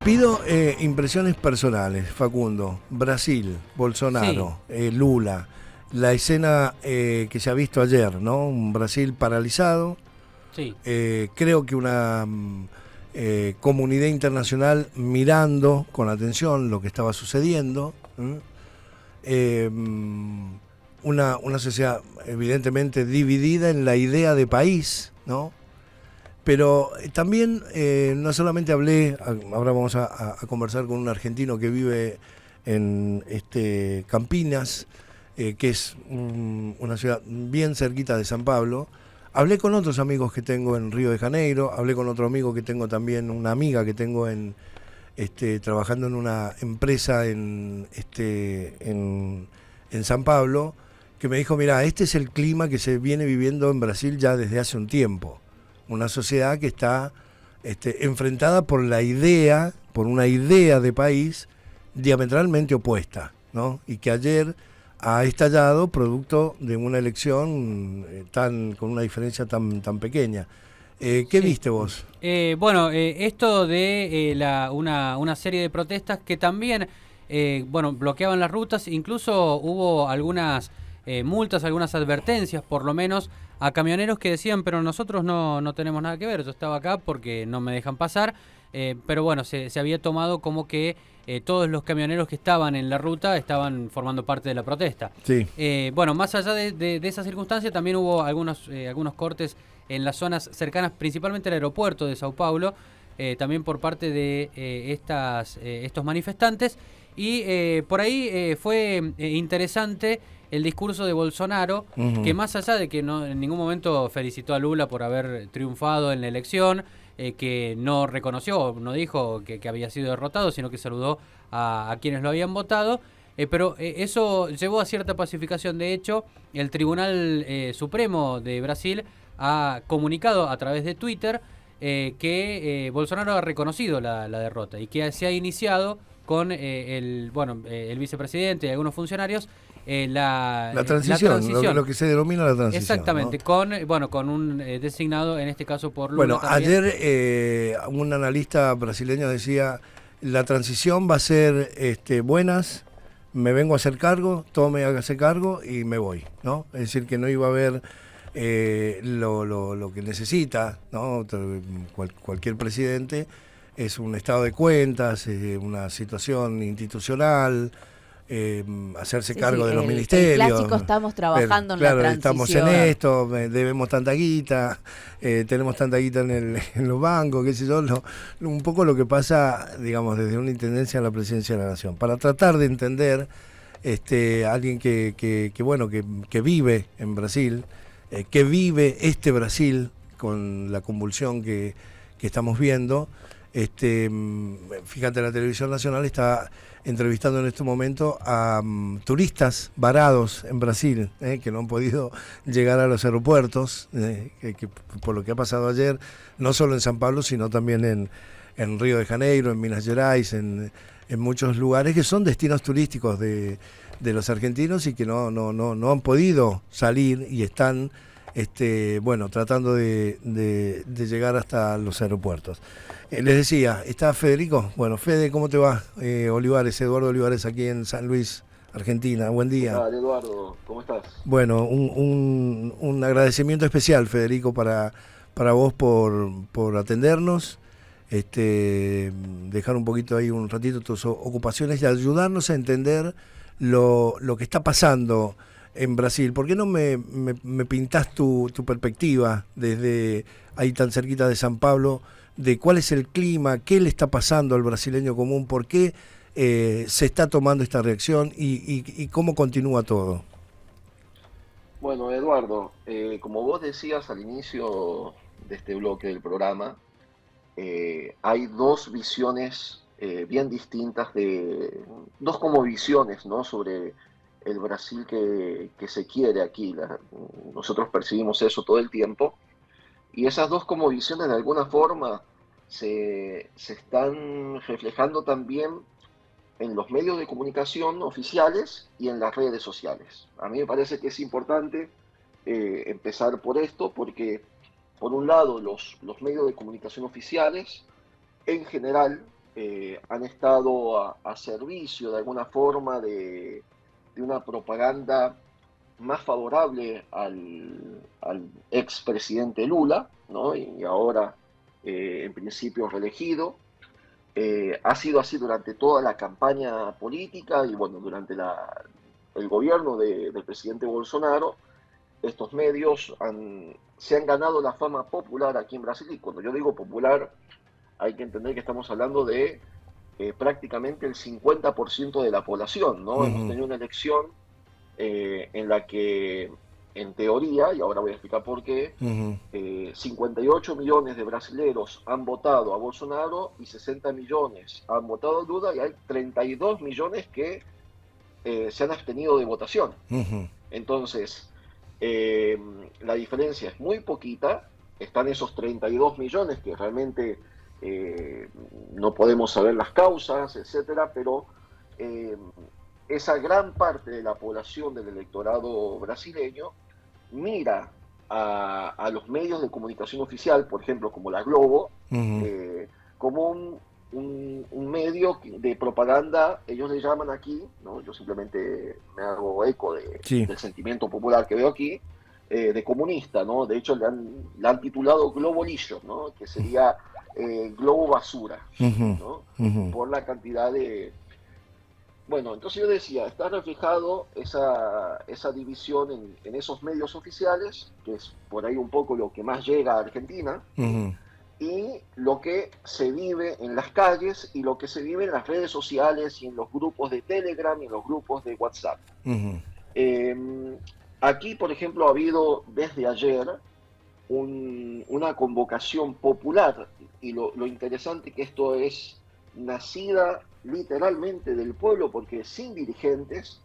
Pido impresiones personales, Facundo. Brasil, Sí, Bolsonaro, Lula, la escena que se ha visto ayer, ¿no? Un Brasil paralizado. sí. Creo que una comunidad internacional mirando con atención lo que estaba sucediendo. Una sociedad evidentemente dividida en la idea de país, ¿no? Pero también no solamente hablé, ahora vamos a conversar con un argentino que vive en Campinas, que es una ciudad bien cerquita de San Pablo. Hablé con otros amigos que tengo en Río de Janeiro, hablé con otro amigo que tengo también, una amiga que tengo trabajando en una empresa en San Pablo, que me dijo, mira, este es el clima que se viene viviendo en Brasil ya desde hace un tiempo. Una sociedad que está enfrentada por la idea, por una idea de país diametralmente opuesta, ¿no? Y que ayer ha estallado producto de una elección con una diferencia tan pequeña. ¿Qué Sí. viste vos? Bueno, esto de una serie de protestas que también, bueno, bloqueaban las rutas, incluso hubo algunas multas, algunas advertencias, por lo menos, a camioneros que decían, pero nosotros no tenemos nada que ver, yo estaba acá porque no me dejan pasar, pero bueno, se había tomado como que todos los camioneros que estaban en la ruta estaban formando parte de la protesta. Sí. Bueno, más allá de esa circunstancia, también hubo algunos cortes en las zonas cercanas, principalmente al aeropuerto de Sao Paulo, también por parte de estos manifestantes. Y por ahí fue interesante el discurso de Bolsonaro, que Ujú. más allá de que no, en ningún momento felicitó a Lula por haber triunfado en la elección, que no reconoció, no dijo que había sido derrotado, sino que saludó a quienes lo habían votado. Pero eso llevó a cierta pacificación. De hecho, el Tribunal Supremo de Brasil ha comunicado a través de Twitter que Bolsonaro ha reconocido la derrota y que se ha iniciado con el vicepresidente y algunos funcionarios La la transición, lo transición. que se denomina la transición, ¿no? Exactamente, con un designado, en este caso por Lula Bueno, también. ayer un analista brasileño decía, la transición va a ser buenas, me vengo a hacer cargo, tome, hágase cargo y me voy, ¿no? Es decir, que no iba a haber lo que necesita, ¿no? Cualquier presidente es un estado de cuentas, una situación institucional, hacerse Sí, sí, cargo de los el clásico ministerios. estamos Pero, trabajando en la claro, estamos en transición. esto, debemos tanta guita, tenemos tanta guita en los bancos, qué sé yo, un poco lo que pasa, digamos, desde una intendencia a la presidencia de la nación. Para tratar de entender alguien que vive en Brasil, que vive este Brasil con la convulsión que estamos viendo. Fíjate, la televisión nacional está entrevistando en este momento a turistas varados en Brasil, que no han podido llegar a los aeropuertos, que por lo que ha pasado ayer, no solo en San Pablo, sino también en Río de Janeiro, en Minas Gerais, en muchos lugares que son destinos turísticos de los argentinos y que no han podido salir y están tratando de llegar hasta los aeropuertos. Les decía, está Federico. Bueno, Fede, ¿cómo te va? Olivares, Eduardo Olivares, aquí en San Luis, Argentina. Buen ¿Qué día. tal, Eduardo? ¿Cómo estás? Bueno, un agradecimiento especial, Federico, para vos por atendernos, dejar un poquito ahí un ratito tus ocupaciones y ayudarnos a entender lo que está pasando en Brasil. ¿Por qué no me pintás tu perspectiva desde ahí tan cerquita de San Pablo, de cuál es el clima, qué le está pasando al brasileño común, por qué se está tomando esta reacción y cómo continúa todo? Bueno, Eduardo, como vos decías al inicio de este bloque del programa, hay dos visiones bien distintas dos como visiones, ¿no? Sobre el Brasil que se quiere aquí. Nosotros percibimos eso todo el tiempo y esas dos como visiones de alguna forma se están reflejando también en los medios de comunicación oficiales y en las redes sociales. A mí me parece que es importante empezar por esto porque, por un lado, los medios de comunicación oficiales, en general, han estado a servicio de alguna forma de una propaganda más favorable al expresidente Lula, ¿no? Y ahora en principio reelegido. Ha sido así durante toda la campaña política y bueno, durante el gobierno del presidente Bolsonaro. Estos medios se han ganado la fama popular aquí en Brasil, y cuando yo digo popular hay que entender que estamos hablando de prácticamente el 50% de la población, ¿no? Hemos tenido una elección en la que, en teoría, y ahora voy a explicar por qué, 58 millones de brasileños han votado a Bolsonaro y 60 millones han votado a Lula, y hay 32 millones que se han abstenido de votación. Entonces, la diferencia es muy poquita. Están esos 32 millones que realmente no podemos saber las causas, etcétera, pero esa gran parte de la población del electorado brasileño mira a los medios de comunicación oficial, por ejemplo, como la Globo, como un medio de propaganda. Ellos le llaman aquí, ¿no? Yo simplemente me hago eco del sentimiento popular que veo aquí, de comunista, ¿no? De hecho, le han titulado Globolillo, ¿no? Que sería globo basura, ¿no? Por la cantidad de... Bueno, entonces yo decía, está reflejado esa división en esos medios oficiales, que es por ahí un poco lo que más llega a Argentina, y lo que se vive en las calles y lo que se vive en las redes sociales y en los grupos de Telegram y en los grupos de WhatsApp. Aquí, por ejemplo, ha habido desde ayer una convocación popular, y lo interesante que esto es nacida literalmente del pueblo, porque sin dirigentes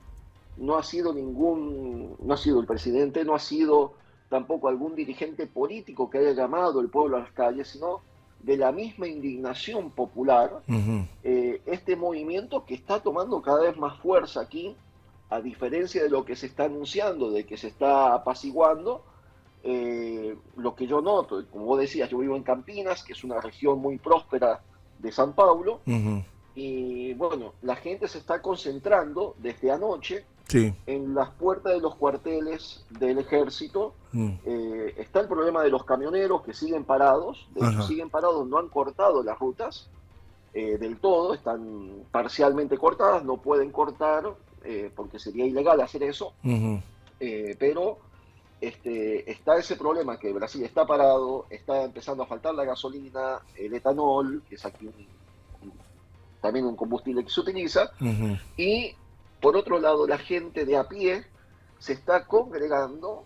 no ha sido el presidente, no ha sido tampoco algún dirigente político que haya llamado el pueblo a las calles, sino de la misma indignación popular, este movimiento que está tomando cada vez más fuerza aquí, a diferencia de lo que se está anunciando, de que se está apaciguando. Lo que yo noto, como vos decías, yo vivo en Campinas, que es una región muy próspera de San Paulo, y bueno, la gente se está concentrando desde anoche en las puertas de los cuarteles del ejército. Está el problema de los camioneros que siguen parados, de hecho siguen parados, no han cortado las rutas del todo, están parcialmente cortadas, no pueden cortar porque sería ilegal hacer eso, pero está ese problema que Brasil está parado, está empezando a faltar la gasolina, el etanol, que es aquí también un combustible que se utiliza, y por otro lado la gente de a pie se está congregando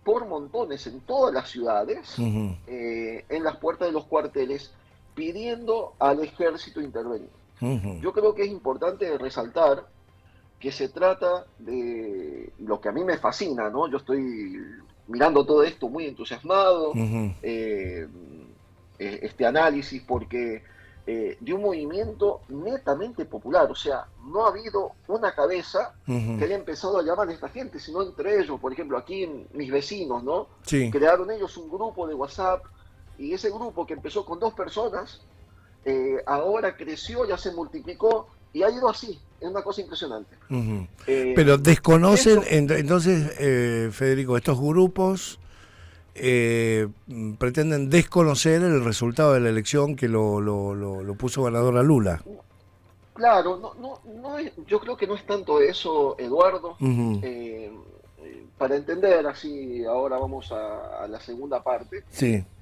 por montones en todas las ciudades, en las puertas de los cuarteles, pidiendo al ejército intervenir. Yo creo que es importante resaltar que se trata de lo que a mí me fascina, ¿no? Yo estoy mirando todo esto muy entusiasmado, este análisis, porque de un movimiento netamente popular, o sea, no ha habido una cabeza que haya empezado a llamar a esta gente, sino entre ellos. Por ejemplo, aquí mis vecinos, ¿no? Crearon ellos un grupo de WhatsApp, y ese grupo que empezó con 2 personas, ahora creció, ya se multiplicó, y ha ido así. Es una cosa impresionante. Pero desconocen, entonces, Federico, estos grupos pretenden desconocer el resultado de la elección que lo puso ganador a Lula. Claro, yo creo que no es tanto eso, Eduardo. Para entender, así ahora vamos a la segunda parte.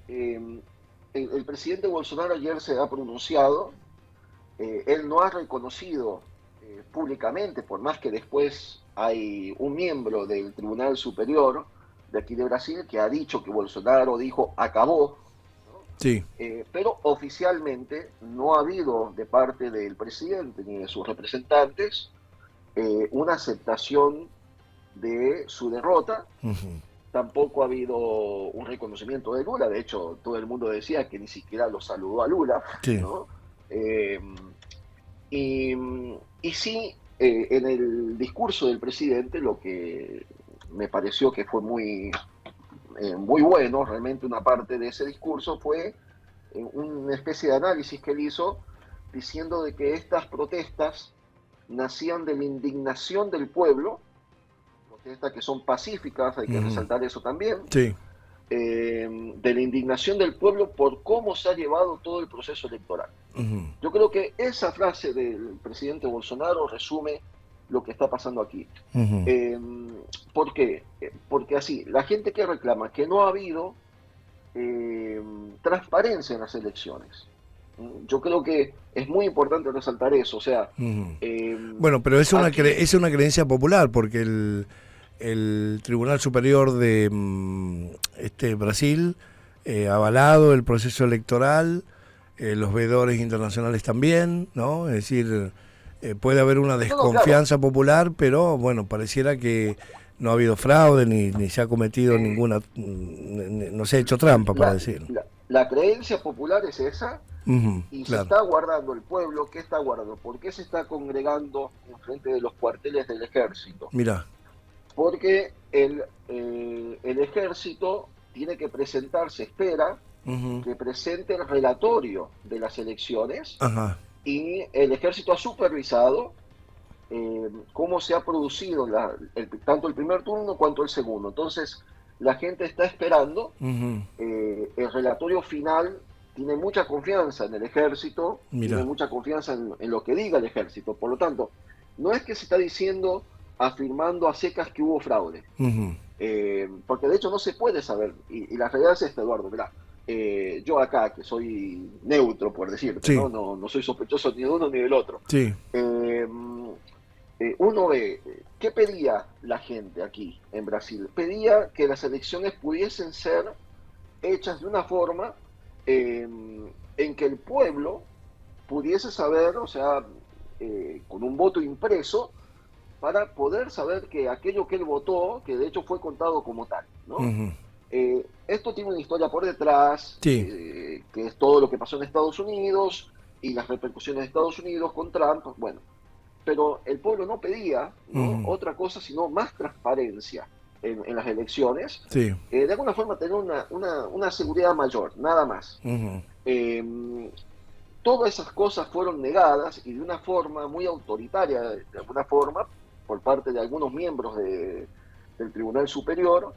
El presidente Bolsonaro ayer se ha pronunciado. Él no ha reconocido públicamente, por más que después hay un miembro del Tribunal Superior de aquí de Brasil que ha dicho que Bolsonaro dijo acabó, ¿no? Pero oficialmente no ha habido de parte del presidente ni de sus representantes una aceptación de su derrota. Tampoco ha habido un reconocimiento de Lula. De hecho, todo el mundo decía que ni siquiera lo saludó a Lula, ¿no? Y sí, en el discurso del presidente, lo que me pareció que fue muy bueno, realmente una parte de ese discurso, fue una especie de análisis que él hizo diciendo de que estas protestas nacían de la indignación del pueblo, protestas que son pacíficas, hay que resaltar eso también, Sí. De la indignación del pueblo por cómo se ha llevado todo el proceso electoral. Yo creo que esa frase del presidente Bolsonaro resume lo que está pasando aquí. ¿Por qué? Porque así, la gente que reclama que no ha habido transparencia en las elecciones. Yo creo que es muy importante resaltar eso. O sea, bueno, pero es aquí, es una creencia popular, porque el Tribunal Superior de Brasil ha avalado el proceso electoral, los veedores internacionales también, ¿no? Es decir, puede haber una desconfianza popular, pero bueno, pareciera que no ha habido fraude ni se ha cometido ninguna, no se ha hecho trampa, para decir. La creencia popular es esa, y claro. se está guardando el pueblo. ¿Qué está guardando? ¿Por qué se está congregando en frente de los cuarteles del ejército? Mira. Porque el ejército tiene que presentar, se espera que presente el relatorio de las elecciones, y el ejército ha supervisado cómo se ha producido tanto el primer turno cuanto el segundo. Entonces, la gente está esperando el relatorio final. Tiene mucha confianza en el ejército, tiene mucha confianza en lo que diga el ejército. Por lo tanto, no es que se está diciendo, afirmando a secas que hubo fraude, porque de hecho no se puede saber, y la realidad es esta, Eduardo. Mirá, yo acá, que soy neutro, por decirte, no soy sospechoso ni de uno ni del otro, uno ve, ¿qué pedía la gente aquí en Brasil? Pedía que las elecciones pudiesen ser hechas de una forma en que el pueblo pudiese saber, o sea, con un voto impreso, para poder saber que aquello que él votó, que de hecho fue contado como tal, ¿no? Esto tiene una historia por detrás, que es todo lo que pasó en Estados Unidos y las repercusiones de Estados Unidos con Trump. Bueno, pero el pueblo no pedía, ¿no?, otra cosa sino más transparencia en las elecciones, de alguna forma tener una seguridad mayor, nada más. Todas esas cosas fueron negadas, y de una forma muy autoritaria, de alguna forma, por parte de algunos miembros del Tribunal Superior.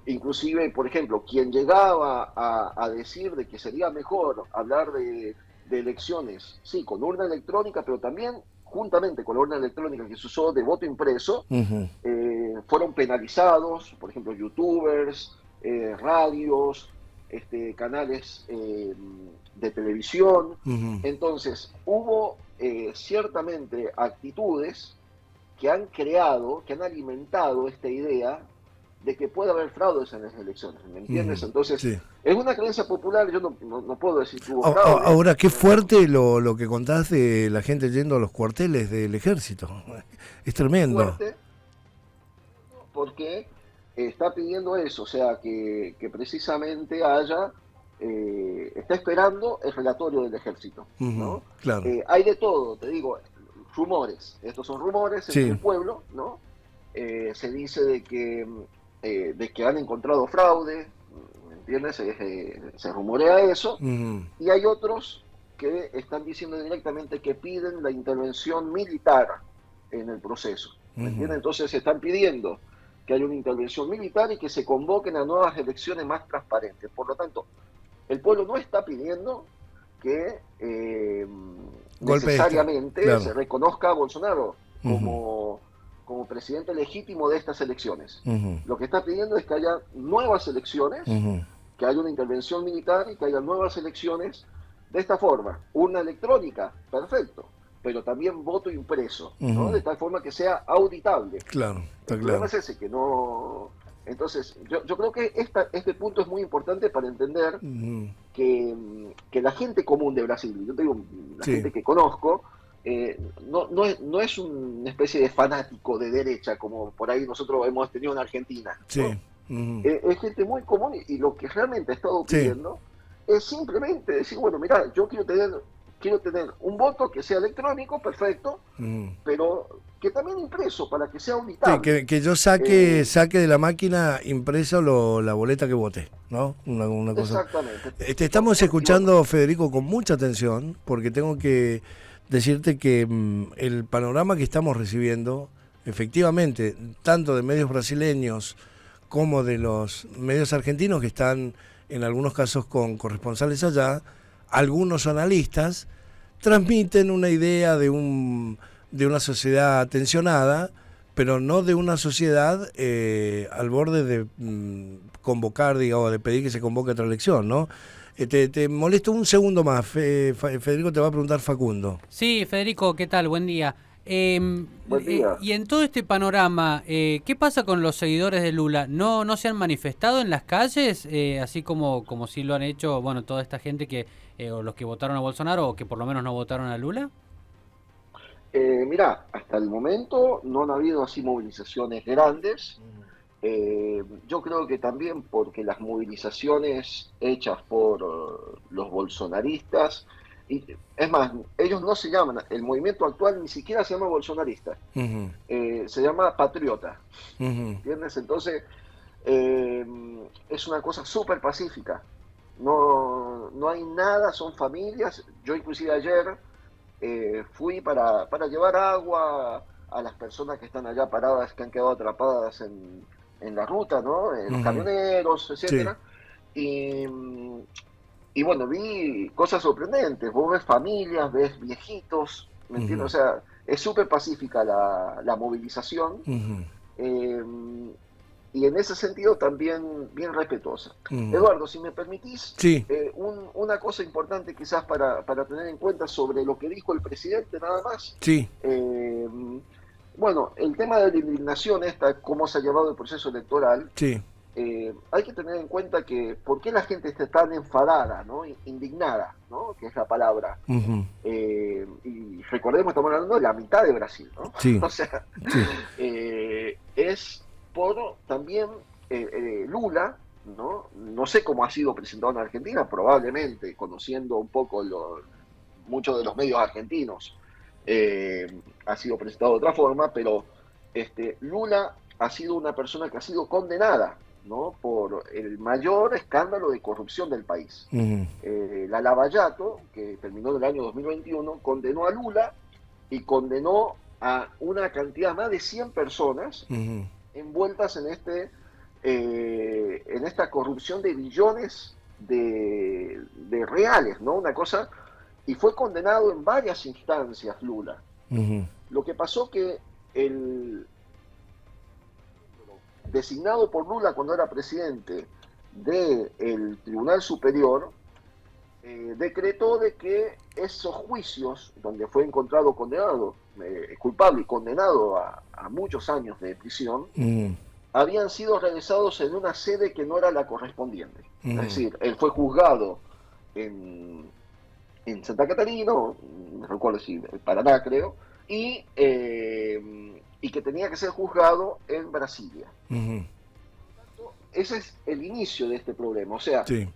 Inclusive, por ejemplo, quien llegaba a decir de que sería mejor hablar de elecciones, sí, con urna electrónica, pero también juntamente con la urna electrónica que se usó de voto impreso, fueron penalizados, por ejemplo, youtubers, radios, canales de televisión. Entonces, hubo ciertamente actitudes que han creado, que han alimentado esta idea de que puede haber fraudes en las elecciones, ¿me entiendes? Entonces, es una creencia popular. Yo no puedo decir que hubo fraude. Ahora, qué fuerte lo que contás de la gente yendo a los cuarteles del ejército. Es tremendo. Fuerte, porque está pidiendo eso, o sea, que precisamente haya, está esperando el relatorio del ejército, ¿no? Claro. Hay de todo, te digo, rumores. Estos son rumores entre el pueblo, ¿no? Se dice de que han encontrado fraude, ¿me entiendes? Se rumorea eso, y hay otros que están diciendo directamente que piden la intervención militar en el proceso, ¿me entiendes? Entonces se están pidiendo que haya una intervención militar y que se convoquen a nuevas elecciones más transparentes. Por lo tanto, el pueblo no está pidiendo que necesariamente se reconozca a Bolsonaro como presidente legítimo de estas elecciones. Lo que está pidiendo es que haya nuevas elecciones, que haya una intervención militar y que haya nuevas elecciones de esta forma. Urna electrónica, perfecto, pero también voto impreso, ¿no? De tal forma que sea auditable. Claro, está El problema es ese, que no... Entonces, yo creo que este punto es muy importante para entender que la gente común de Brasil, yo te digo, la gente que conozco, no es una especie de fanático de derecha como por ahí nosotros hemos tenido en Argentina, ¿no? Es gente muy común, y lo que realmente ha estado pidiendo es simplemente decir, bueno, mira, yo quiero tener quiero tener un voto que sea electrónico, perfecto, pero que también impreso para que sea auditable. Sí, que yo saque de la máquina impreso la boleta que voté, ¿no? Una cosa. Exactamente. Te estamos escuchando, Federico, con mucha atención, porque tengo que decirte que el panorama que estamos recibiendo, efectivamente, tanto de medios brasileños como de los medios argentinos, que están en algunos casos con corresponsales allá, algunos analistas transmiten una idea de una sociedad tensionada, pero no de una sociedad al borde de convocar, digamos, de pedir que se convoque otra elección, ¿no? Te molesto un segundo más, Federico, te va a preguntar Facundo. Sí, Federico, ¿qué tal? Buen día. Buen día. Y en todo este panorama, ¿qué pasa con los seguidores de Lula? ¿No se han manifestado en las calles, así como sí lo han hecho, bueno, toda esta gente o los que votaron a Bolsonaro o que por lo menos no votaron a Lula? Mirá, hasta el momento no han habido así movilizaciones grandes. Yo creo que también porque las movilizaciones hechas por los bolsonaristas, y es más, ellos no se llaman, el movimiento actual ni siquiera se llama bolsonarista, se llama patriota, ¿entiendes? Entonces, es una cosa súper pacífica, no hay nada, son familias. Yo inclusive ayer fui para llevar agua a las personas que están allá paradas, que han quedado atrapadas en la ruta, ¿no? En los camioneros, etcétera. Sí. Y bueno, vi cosas sorprendentes. Vos ves familias, ves viejitos, ¿me entiendes? O sea, es súper pacífica la movilización. Y en ese sentido también bien respetuosa. Eduardo, si me permitís, sí. Una cosa importante quizás para tener en cuenta sobre lo que dijo el presidente, nada más. Sí. Bueno, el tema de la indignación cómo se ha llevado el proceso electoral, sí. Hay que tener en cuenta que por qué la gente está tan enfadada, ¿no? Indignada, ¿no? Que es la palabra. Y recordemos, estamos hablando de la mitad de Brasil, ¿no? Sí. O sea, sí. Es por también Lula, ¿no? No sé cómo ha sido presentado en Argentina, probablemente, conociendo un poco muchos de los medios argentinos, ha sido presentado de otra forma, pero Lula ha sido una persona que ha sido condenada, ¿no? Por el mayor escándalo de corrupción del país. La Lava Jato, que terminó en el año 2021, condenó a Lula y condenó a una cantidad más de 100 personas envueltas en esta corrupción de billones de reales, ¿no? Una cosa, y fue condenado en varias instancias Lula. Lo que pasó que el designado por Lula cuando era presidente del Tribunal Superior decretó de que esos juicios donde fue encontrado condenado, culpable y condenado a muchos años de prisión, habían sido realizados en una sede que no era la correspondiente. Es decir, él fue juzgado en Santa Catarina, no recuerdo si en Paraná creo, y que tenía que ser juzgado en Brasilia. Ese es el inicio de este problema. O sea, sí.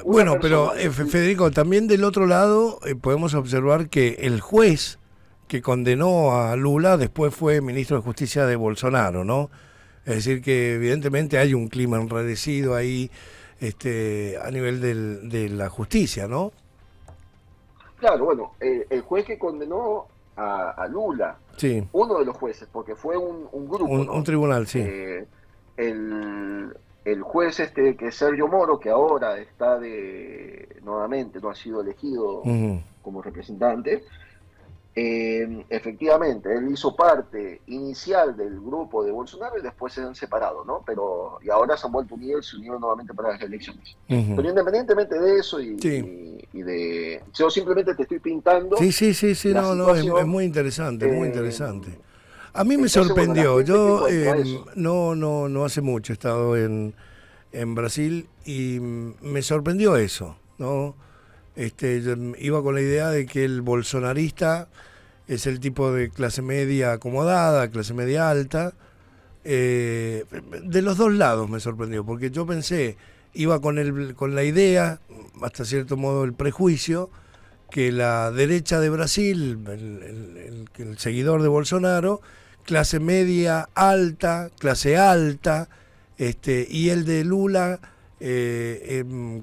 Bueno, pero Federico, también del otro lado podemos observar que el juez que condenó a Lula después fue ministro de Justicia de Bolsonaro, ¿no? Es decir, que evidentemente hay un clima enrarecido ahí a nivel de la justicia, ¿no? Claro, bueno, el juez que condenó a Lula, sí. Uno de los jueces, porque fue un grupo, ¿no? Un tribunal, sí. El juez que es Sergio Moro, que ahora está nuevamente no ha sido elegido como representante, efectivamente, él hizo parte inicial del grupo de Bolsonaro y después se han separado, ¿no? Y ahora se han vuelto unidos y se unieron nuevamente para las elecciones. Pero independientemente de eso y de... Yo simplemente te estoy pintando... Sí, no, es muy interesante, muy interesante. A mí me sorprendió, yo no hace mucho he estado en Brasil y me sorprendió eso, ¿no? Yo iba con la idea de que el bolsonarista es el tipo de clase media acomodada, clase media alta. De los dos lados me sorprendió, porque yo pensé, iba con la idea, hasta cierto modo el prejuicio, que la derecha de Brasil, el seguidor de Bolsonaro, clase media alta, clase alta, y el de Lula,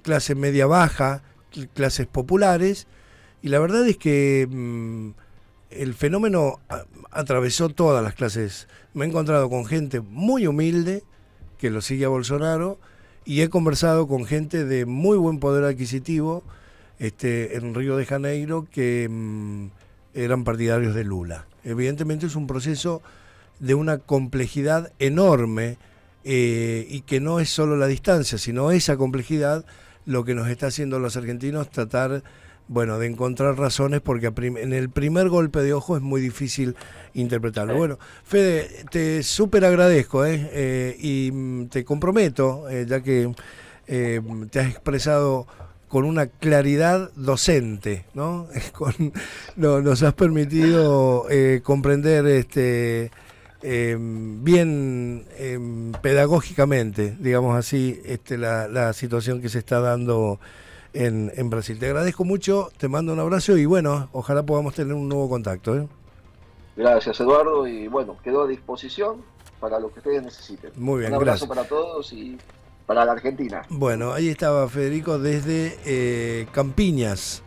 clase media baja, clases populares, y la verdad es que el fenómeno atravesó todas las clases. Me he encontrado con gente muy humilde que lo sigue a Bolsonaro, y he conversado con gente de muy buen poder adquisitivo en Río de Janeiro que eran partidarios de Lula. Evidentemente es un proceso de una complejidad enorme, y que no es solo la distancia, sino esa complejidad lo que nos está haciendo los argentinos tratar, bueno, de encontrar razones, porque en el primer golpe de ojo es muy difícil interpretarlo. Bueno, Fede, te súper agradezco, y te comprometo, ya que te has expresado con una claridad docente, ¿no? Nos has permitido comprender bien pedagógicamente, digamos así, la situación que se está dando en Brasil. Te agradezco mucho, te mando un abrazo y bueno, ojalá podamos tener un nuevo contacto, ¿eh? Gracias, Eduardo, y bueno, quedo a disposición para lo que ustedes necesiten. Muy bien, un abrazo gracias para todos y para la Argentina. Bueno, ahí estaba Federico desde Campiñas,